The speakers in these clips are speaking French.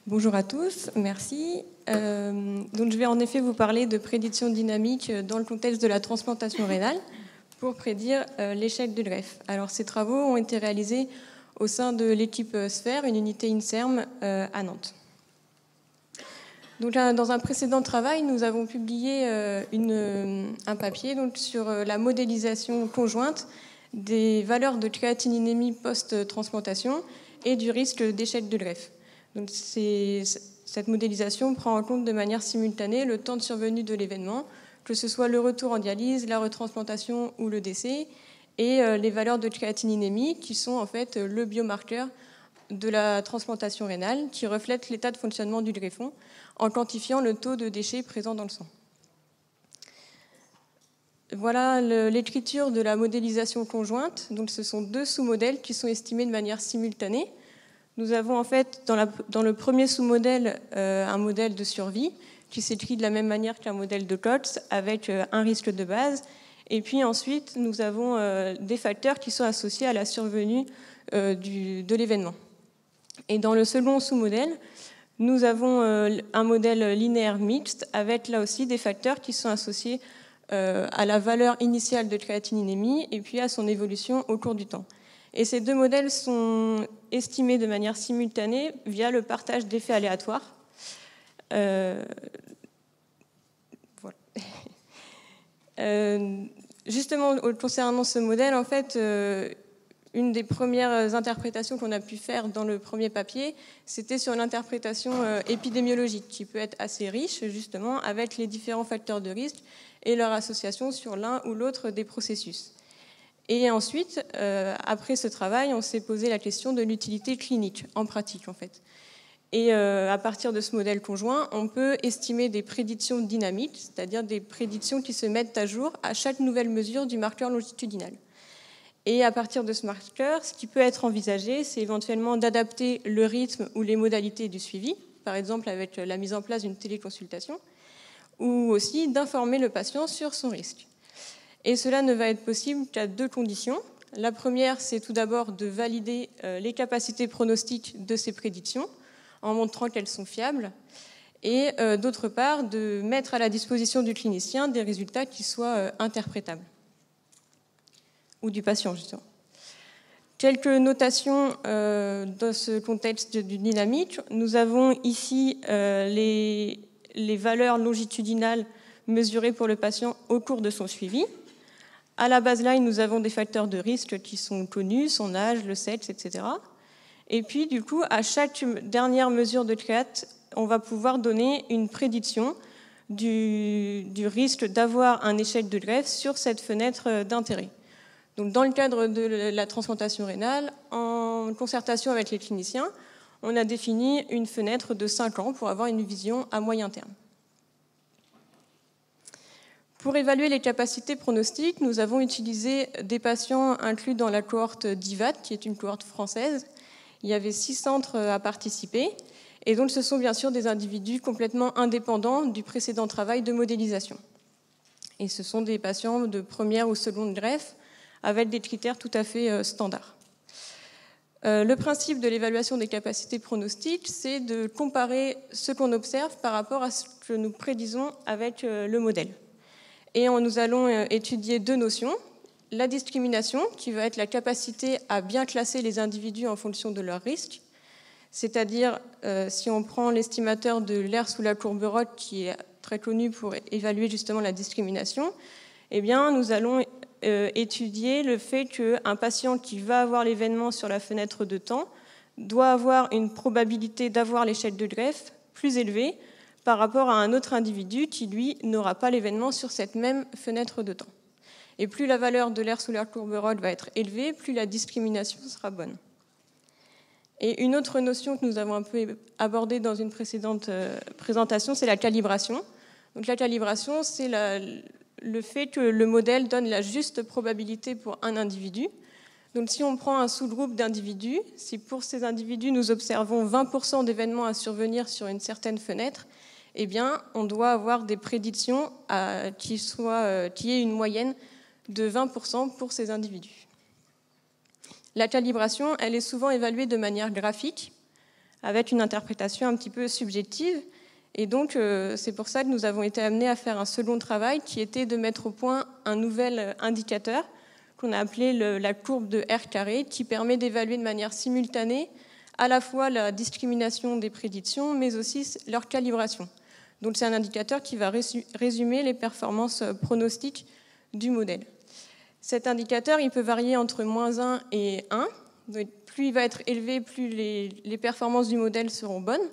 Bonjour à tous, merci. Donc je vais en effet vous parler de prédiction dynamique dans le contexte de la transplantation rénale pour prédire l'échec de greffe. Alors ces travaux ont été réalisés au sein de l'équipe SPHERE, une unité INSERM à Nantes. Donc, dans un précédent travail, nous avons publié un papier sur la modélisation conjointe des valeurs de créatininémie post-transplantation et du risque d'échec de greffe. Donc, cette modélisation prend en compte de manière simultanée le temps de survenue de l'événement, que ce soit le retour en dialyse, la retransplantation ou le décès, et les valeurs de créatininémie qui sont en fait le biomarqueur de la transplantation rénale qui reflète l'état de fonctionnement du greffon en quantifiant le taux de déchets présents dans le sang. Voilà l'écriture de la modélisation conjointe. Donc, ce sont deux sous-modèles qui sont estimés de manière simultanée. Nous avons en fait dans le premier sous-modèle un modèle de survie qui s'écrit de la même manière qu'un modèle de Cox avec un risque de base. Et puis ensuite, nous avons des facteurs qui sont associés à la survenue de l'événement. Et dans le second sous-modèle, nous avons un modèle linéaire mixte avec là aussi des facteurs qui sont associés à la valeur initiale de créatininémie et puis à son évolution au cours du temps. Et ces deux modèles sont estimés de manière simultanée via le partage d'effets aléatoires. Voilà. Justement, concernant ce modèle, en fait, une des premières interprétations qu'on a pu faire dans le premier papier, c'était sur l'interprétation épidémiologique, qui peut être assez riche, justement, avec les différents facteurs de risque et leur association sur l'un ou l'autre des processus. Et ensuite, après ce travail, on s'est posé la question de l'utilité clinique, en pratique, en fait. Et à partir de ce modèle conjoint, on peut estimer des prédictions dynamiques, c'est-à-dire des prédictions qui se mettent à jour à chaque nouvelle mesure du marqueur longitudinal. Et à partir de ce marqueur, ce qui peut être envisagé, c'est éventuellement d'adapter le rythme ou les modalités du suivi, par exemple avec la mise en place d'une téléconsultation, ou aussi d'informer le patient sur son risque. Et cela ne va être possible qu'à deux conditions. La première, c'est tout d'abord de valider les capacités pronostiques de ces prédictions, en montrant qu'elles sont fiables, et d'autre part, de mettre à la disposition du clinicien des résultats qui soient interprétables. Ou du patient, justement. Quelques notations dans ce contexte du dynamique. Nous avons ici les valeurs longitudinales mesurées pour le patient au cours de son suivi. À la baseline, nous avons des facteurs de risque qui sont connus, son âge, le sexe, etc. Et puis, du coup, à chaque dernière mesure de créate, on va pouvoir donner une prédiction du risque d'avoir un échec de greffe sur cette fenêtre d'intérêt. Donc, dans le cadre de la transplantation rénale, en concertation avec les cliniciens, on a défini une fenêtre de 5 ans pour avoir une vision à moyen terme. Pour évaluer les capacités pronostiques, nous avons utilisé des patients inclus dans la cohorte d'IVAT, qui est une cohorte française. Il y avait 6 centres à participer. Et donc, ce sont bien sûr des individus complètement indépendants du précédent travail de modélisation. Et ce sont des patients de première ou seconde greffe, avec des critères tout à fait standards. Le principe de l'évaluation des capacités pronostiques, c'est de comparer ce qu'on observe par rapport à ce que nous prédisons avec le modèle. Et nous allons étudier deux notions. La discrimination, qui va être la capacité à bien classer les individus en fonction de leur risque, c'est-à-dire si on prend l'estimateur de l'air sous la courbe Roth, qui est très connu pour évaluer justement la discrimination, eh bien, nous allons étudier le fait qu'un patient qui va avoir l'événement sur la fenêtre de temps doit avoir une probabilité d'avoir l'échec de greffe plus élevée par rapport à un autre individu qui, lui, n'aura pas l'événement sur cette même fenêtre de temps. Et plus la valeur de l'air sous la courbe Roth va être élevée, plus la discrimination sera bonne. Et une autre notion que nous avons un peu abordée dans une précédente présentation, c'est la calibration. Donc la calibration, c'est le fait que le modèle donne la juste probabilité pour un individu. Donc si on prend un sous-groupe d'individus, si pour ces individus nous observons 20% d'événements à survenir sur une certaine fenêtre, eh bien on doit avoir des prédictions qui aient une moyenne de 20% pour ces individus. La calibration, elle est souvent évaluée de manière graphique, avec une interprétation un petit peu subjective. Et donc, c'est pour ça que nous avons été amenés à faire un second travail qui était de mettre au point un nouvel indicateur qu'on a appelé la courbe de R², qui permet d'évaluer de manière simultanée à la fois la discrimination des prédictions, mais aussi leur calibration. Donc c'est un indicateur qui va résumer les performances pronostiques du modèle. Cet indicateur, il peut varier entre -1 et 1. Donc, plus il va être élevé, plus les performances du modèle seront bonnes.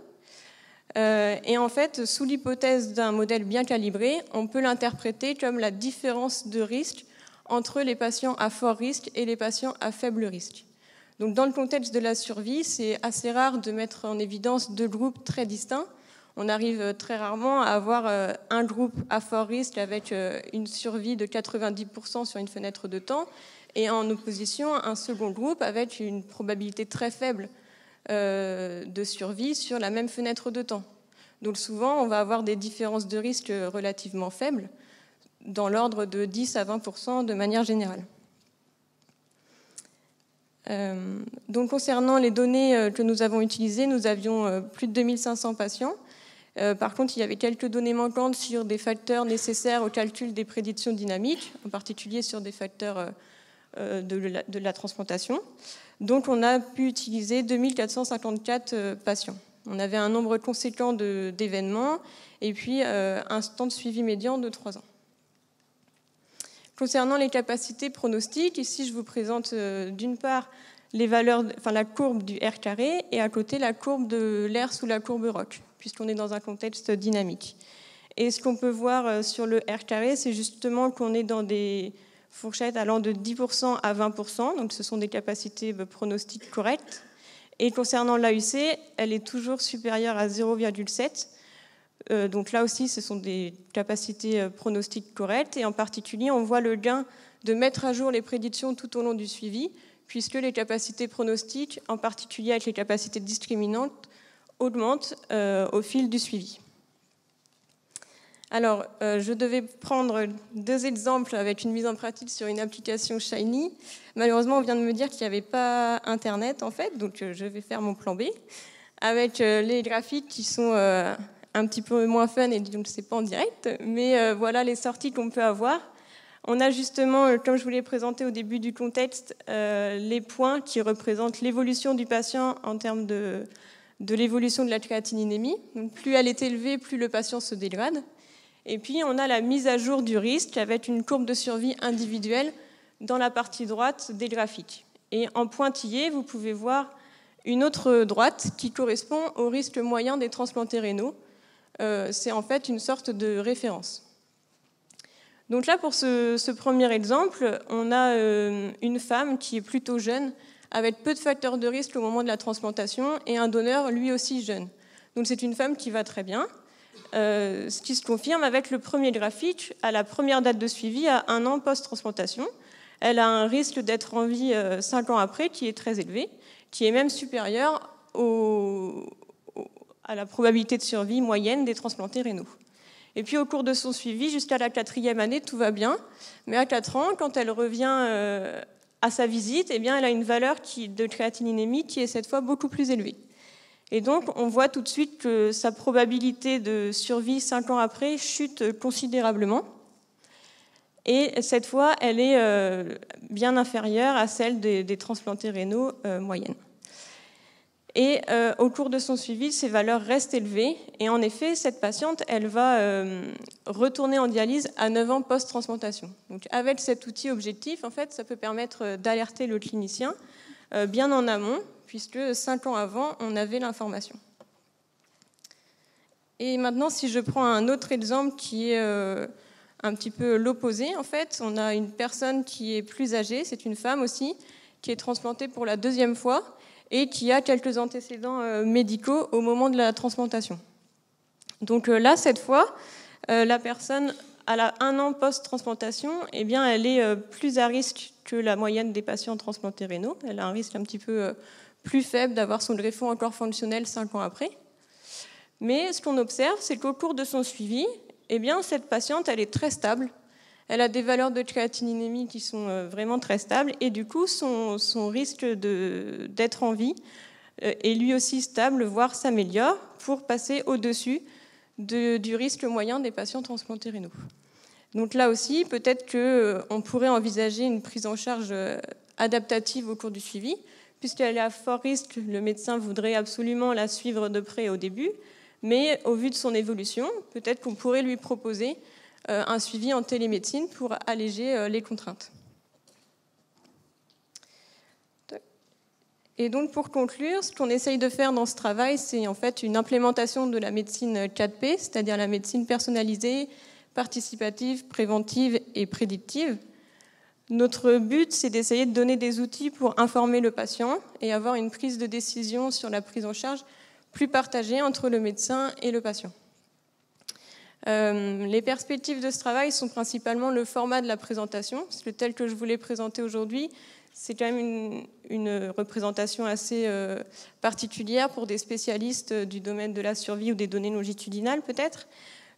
Et en fait, sous l'hypothèse d'un modèle bien calibré, on peut l'interpréter comme la différence de risque entre les patients à fort risque et les patients à faible risque. Donc, dans le contexte de la survie, c'est assez rare de mettre en évidence deux groupes très distincts. On arrive très rarement à avoir un groupe à fort risque avec une survie de 90% sur une fenêtre de temps et en opposition un second groupe avec une probabilité très faible de survie sur la même fenêtre de temps. Donc souvent, on va avoir des différences de risque relativement faibles, dans l'ordre de 10 à 20% de manière générale. Donc concernant les données que nous avons utilisées, nous avions plus de 2500 patients. Par contre, il y avait quelques données manquantes sur des facteurs nécessaires au calcul des prédictions dynamiques, en particulier sur des facteurs de la transplantation. Donc on a pu utiliser 2454 patients. On avait un nombre conséquent d'événements et puis un temps de suivi médian de 3 ans. Concernant les capacités pronostiques, ici je vous présente d'une part les valeurs, la courbe du R² et à côté la courbe de l'air sous la courbe ROC, puisqu'on est dans un contexte dynamique. Et ce qu'on peut voir sur le R², c'est justement qu'on est dans des fourchettes allant de 10% à 20%, donc ce sont des capacités pronostiques correctes. Et concernant l'AUC, elle est toujours supérieure à 0,7. Donc là aussi, ce sont des capacités pronostiques correctes. Et en particulier, on voit le gain de mettre à jour les prédictions tout au long du suivi, puisque les capacités pronostiques, en particulier avec les capacités discriminantes, augmentent au fil du suivi. Alors, je devais prendre 2 exemples avec une mise en pratique sur une application Shiny. Malheureusement, on vient de me dire qu'il n'y avait pas Internet, en fait, donc je vais faire mon plan B, avec les graphiques qui sont un petit peu moins fun, et donc c'est pas en direct, mais voilà les sorties qu'on peut avoir. On a justement, comme je vous l'ai présenté au début du contexte, les points qui représentent l'évolution du patient en termes de l'évolution de la créatininémie. Donc, plus elle est élevée, plus le patient se dégrade. Et puis, on a la mise à jour du risque avec une courbe de survie individuelle dans la partie droite des graphiques. Et en pointillé, vous pouvez voir une autre droite qui correspond au risque moyen des transplantés rénaux. C'est en fait une sorte de référence. Donc là, pour ce premier exemple, on a une femme qui est plutôt jeune, avec peu de facteurs de risque au moment de la transplantation, et un donneur lui aussi jeune. Donc c'est une femme qui va très bien, ce qui se confirme avec le premier graphique à la première date de suivi à 1 an post-transplantation. Elle a un risque d'être en vie 5 ans après qui est très élevé, qui est même supérieur à la probabilité de survie moyenne des transplantés rénaux. Et puis au cours de son suivi, jusqu'à la 4e année, tout va bien. Mais à 4 ans, quand elle revient à sa visite, eh bien, elle a une valeur de créatininémie qui est cette fois beaucoup plus élevée. Et donc, on voit tout de suite que sa probabilité de survie 5 ans après chute considérablement. Et cette fois, elle est bien inférieure à celle des transplantés rénaux moyennes. Et au cours de son suivi, ces valeurs restent élevées. Et en effet, cette patiente, elle va retourner en dialyse à 9 ans post-transplantation. Donc, avec cet outil objectif, en fait, ça peut permettre d'alerter le clinicien bien en amont, puisque 5 ans avant, on avait l'information. Et maintenant, si je prends un autre exemple qui est un petit peu l'opposé, en fait, on a une personne qui est plus âgée, c'est une femme aussi, qui est transplantée pour la 2e fois, et qui a quelques antécédents médicaux au moment de la transplantation. Donc là, cette fois, la personne, à 1 an post-transplantation, eh bien, elle est plus à risque que la moyenne des patients transplantés rénaux. Elle a un risque un petit peu plus faible d'avoir son greffon encore fonctionnel 5 ans après. Mais ce qu'on observe, c'est qu'au cours de son suivi, eh bien, cette patiente, elle est très stable. Elle a des valeurs de créatininémie qui sont vraiment très stables et du coup, son risque d'être en vie est lui aussi stable, voire s'améliore, pour passer au-dessus du risque moyen des patients transplantés rénaux. Donc là aussi, peut-être qu'on pourrait envisager une prise en charge adaptative au cours du suivi, puisqu'elle est à fort risque, le médecin voudrait absolument la suivre de près au début, mais au vu de son évolution, peut-être qu'on pourrait lui proposer un suivi en télémédecine pour alléger les contraintes. Et donc pour conclure, ce qu'on essaye de faire dans ce travail, c'est en fait une implémentation de la médecine 4P, c'est-à-dire la médecine personnalisée, participative, préventive et prédictive. Notre but, c'est d'essayer de donner des outils pour informer le patient et avoir une prise de décision sur la prise en charge plus partagée entre le médecin et le patient. Les perspectives de ce travail sont principalement le format de la présentation. Le tel que je voulais présenter aujourd'hui, c'est quand même une représentation assez particulière pour des spécialistes du domaine de la survie ou des données longitudinales peut-être.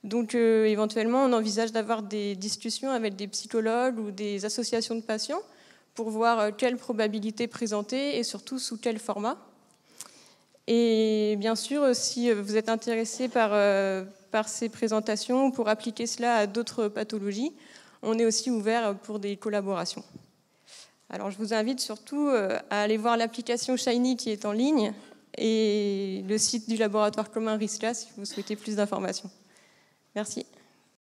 Donc éventuellement, on envisage d'avoir des discussions avec des psychologues ou des associations de patients pour voir quelle probabilité présenter et surtout sous quel format. Et bien sûr, si vous êtes intéressé par ces présentations ou pour appliquer cela à d'autres pathologies, on est aussi ouvert pour des collaborations. Alors je vous invite surtout à aller voir l'application Shiny qui est en ligne et le site du laboratoire commun RISCA si vous souhaitez plus d'informations. Merci.